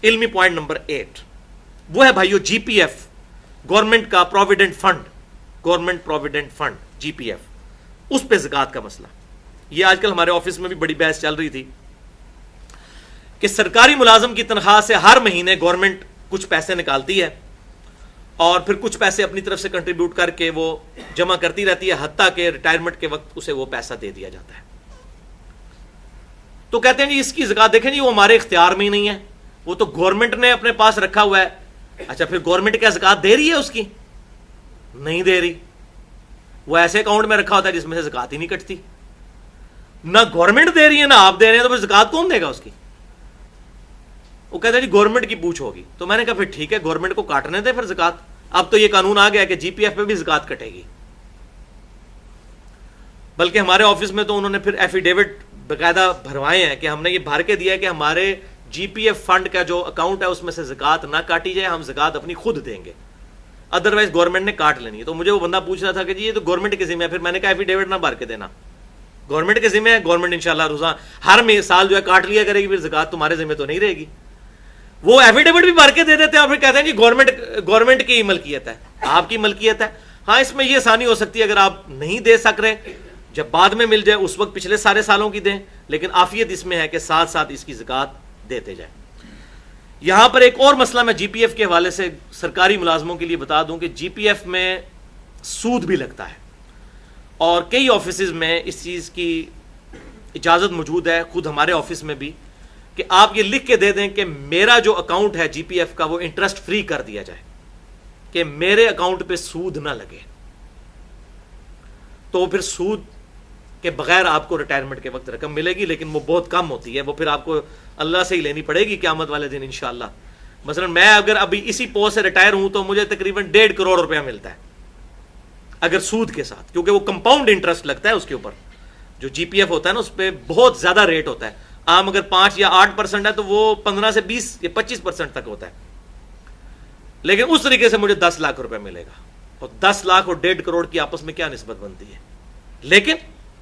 इल्मी point number 8 वो है भाइयों जीपीएफ, गवर्नमेंट का provident fund, government provident fund GPF, उस पे ज़कात का मसला। ये आजकल हमारे ऑफिस में भी बड़ी बहस चल रही थी कि सरकारी मुलाजिम की तनख्वाह से हर महीने गवर्नमेंट कुछ पैसे निकालती है और फिर कुछ पैसे अपनी तरफ से कंट्रीब्यूट करके वो जमा करती रहती है, हत्ता के रिटायरमेंट के वक्त उसे वो पैसा दे दिया जाता है। तो कहते हैं जी इसकी ज़कात देखें जी वो हमारे इख्तियार में ही नहीं है, वो तो गवर्नमेंट ने अपने पास रखा हुआ है। अच्छा, फिर गवर्नमेंट क्या ज़कात दे रही है उसकी? नहीं दे रही। वो ऐसे अकाउंट में रखा होता है जिसमें से ज़कात ही नहीं कटती। ना गवर्नमेंट दे रही है ना आप दे रहे हैं, तो फिर ज़कात कौन देगा उसकी? वो कहते हैं जी गवर्नमेंट की पूछ होगी। तो मैंने कहा फिर ठीक है, गवर्नमेंट को काटने दे फिर ज़कात। अब तो ये कानून आ गया कि जीपीएफ पे भी ज़कात कटेगी। बल्कि हमारे ऑफिस में तो उन्होंने फिर एफिडेविट बाकायदा भरवाए हैं कि हमने ये भर के दिया है कि हमारे जीपीएफ फंड का जो अकाउंट है उसमें से ज़कात ना काटी जाए, हम ज़कात अपनी खुद देंगे, अदरवाइज गवर्नमेंट ने काट लेनी है। तो मुझे वो बंदा पूछ रहा था कि जी ये तो गवर्नमेंट के जिम्मे है। फिर मैंने कहा एफिडेविट ना भर के देना, गवर्नमेंट के जिम्मे है, गवर्नमेंट इंशाल्लाह रोज़ा हर साल जो है काट लिया करेगी, फिर ज़कात तुम्हारे जिम्मे तो नहीं रहेगी। वो एफिडेविट भी भर के दे देते हैं और फिर कहते हैं जी गवर्नमेंट की मलकियत है, आपकी मलकियत है। हाँ, इसमें ये आसानी हो सकती है अगर आप नहीं दे सक रहे, जब बाद में मिल जाए उस वक्त पिछले सारे सालों की दें, लेकिन आफियत इसमें है कि साथ साथ इसकी ज़कात देते जाए। यहां पर एक और मसला मैं जीपीएफ के हवाले से सरकारी मुलाजमों के लिए बता दूं कि जीपीएफ में सूद भी लगता है और कई ऑफिस में इस चीज़ की इजाज़त मौजूद है, खुद हमारे ऑफिस में भी, कि आप ये लिख के दे दें कि मेरा जो अकाउंट है जीपीएफ का वो इंटरेस्ट फ्री कर दिया जाए, कि मेरे अकाउंट पे सूद ना लगे। तो फिर सूद के बगैर आपको रिटायरमेंट के वक्त रकम मिलेगी, लेकिन वो बहुत कम होती है, वो फिर आपको अल्लाह से ही लेनी पड़ेगी क़यामत वाले दिन इंशाअल्लाह। मसलन मैं अगर अभी इसी पोस्ट से रिटायर हूं तो मुझे तकरीबन 1.5 करोड़ रुपया मिलता है अगर सूद के साथ, क्योंकि वो कंपाउंड इंटरेस्ट लगता है उसके ऊपर। जो जीपीएफ होता है ना उस पर बहुत ज्यादा रेट होता है। आम अगर 5 या 8% है तो वो 15 से 20 या 25% तक होता है, लेकिन उस तरीके से मुझे 10 लाख रुपए मिलेगा। और 10 लाख और 1.5 करोड़ की आपस में क्या निस्बत बनती है? लेकिन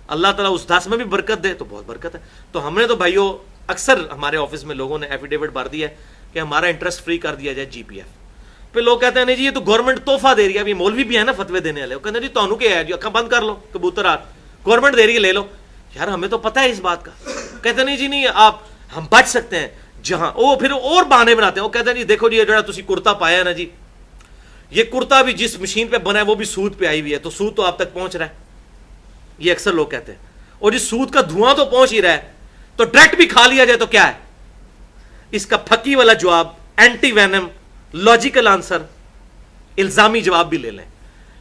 अल्लाह ताला उस 10 में भी बरकत दे तो बहुत बरकत है। तो हमने तो भाइयों अक्सर हमारे ऑफिस में लोगों ने एफिडेविट भर दिया है कि हमारा इंटरेस्ट फ्री कर दिया जाए जीपीएफ। फिर लोग कहते हैं नहीं जी ये तो गवर्नमेंट तोहफा दे रही है। अभी मौलवी भी है ना फतवे देने वाले, वो कहते हैं जी तानू क्या है जी, अखा बंद कर लो कबूतर आ, गवर्नमेंट दे रही है ले लो। यार हमें तो पता है इस बात का। कहते नहीं जी नहीं आप हम बच सकते हैं जहां, वो फिर और बहाने बनाते हैं। वो कहते हैं जी देखो जी ये जो तुसी कुर्ता पाया है ना जी, ये कुर्ता भी जिस मशीन पे बना है वो भी सूद पे आई हुई है, तो सूद तो आप तक पहुंच रहा है। ये अक्सर लोग कहते हैं। और जिस सूद का धुआं तो पहुंच ही रहा है, तो डायरेक्ट भी खा लिया जाए तो क्या है? इसका फकी वाला जवाब, एंटी वेनम लॉजिकल आंसर, इल्जामी जवाब भी ले लें।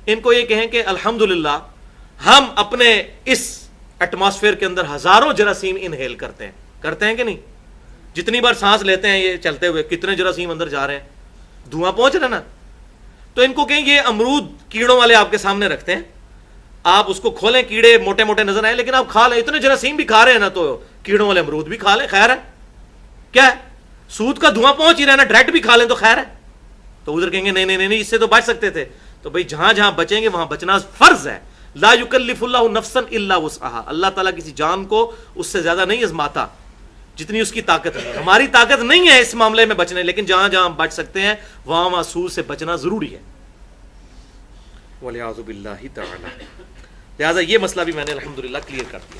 इनको ये कहें कि अल्हम्दुलिल्लाह हम अपने इस एटमॉस्फेयर के अंदर हजारों जरासीम इनहेल करते हैं कि नहीं? जितनी बार सांस लेते हैं ये चलते हुए, कितने जरासीम अंदर जा रहे हैं, धुआं पहुंच रहा है ना। तो इनको कहें ये अमरूद कीड़ों वाले आपके सामने रखते हैं, आप उसको खोलें, कीड़े मोटे मोटे नजर आए लेकिन आप खा लें। इतने जरासीम भी खा रहे हैं ना, तो कीड़ों वाले अमरूद भी खा लें, खैर है। क्या है? सूद का धुआं पहुंच ही रहा है ना, डायरेक्ट भी खा लें तो खैर है। तो उधर कहेंगे नहीं नहीं नहीं, नहीं इससे तो बच सकते थे। तो भाई जहां जहां बचेंगे वहां बचना फर्ज है। ला युकल्लिफुल्लाहु नफ्सन इल्ला वुसअहा, अल्लाह ताला किसी जान को उससे ज्यादा नहीं आजमाता जितनी उसकी ताकत है। हमारी ताकत नहीं है इस मामले में बचने, लेकिन जहां जहां बच सकते हैं वहां वहां सूद से बचना जरूरी है। वलियाज़ु बिल्लाहि तआला। लिहाजा ये मसला भी मैंने अल्हम्दुलिल्लाह क्लियर कर दिया।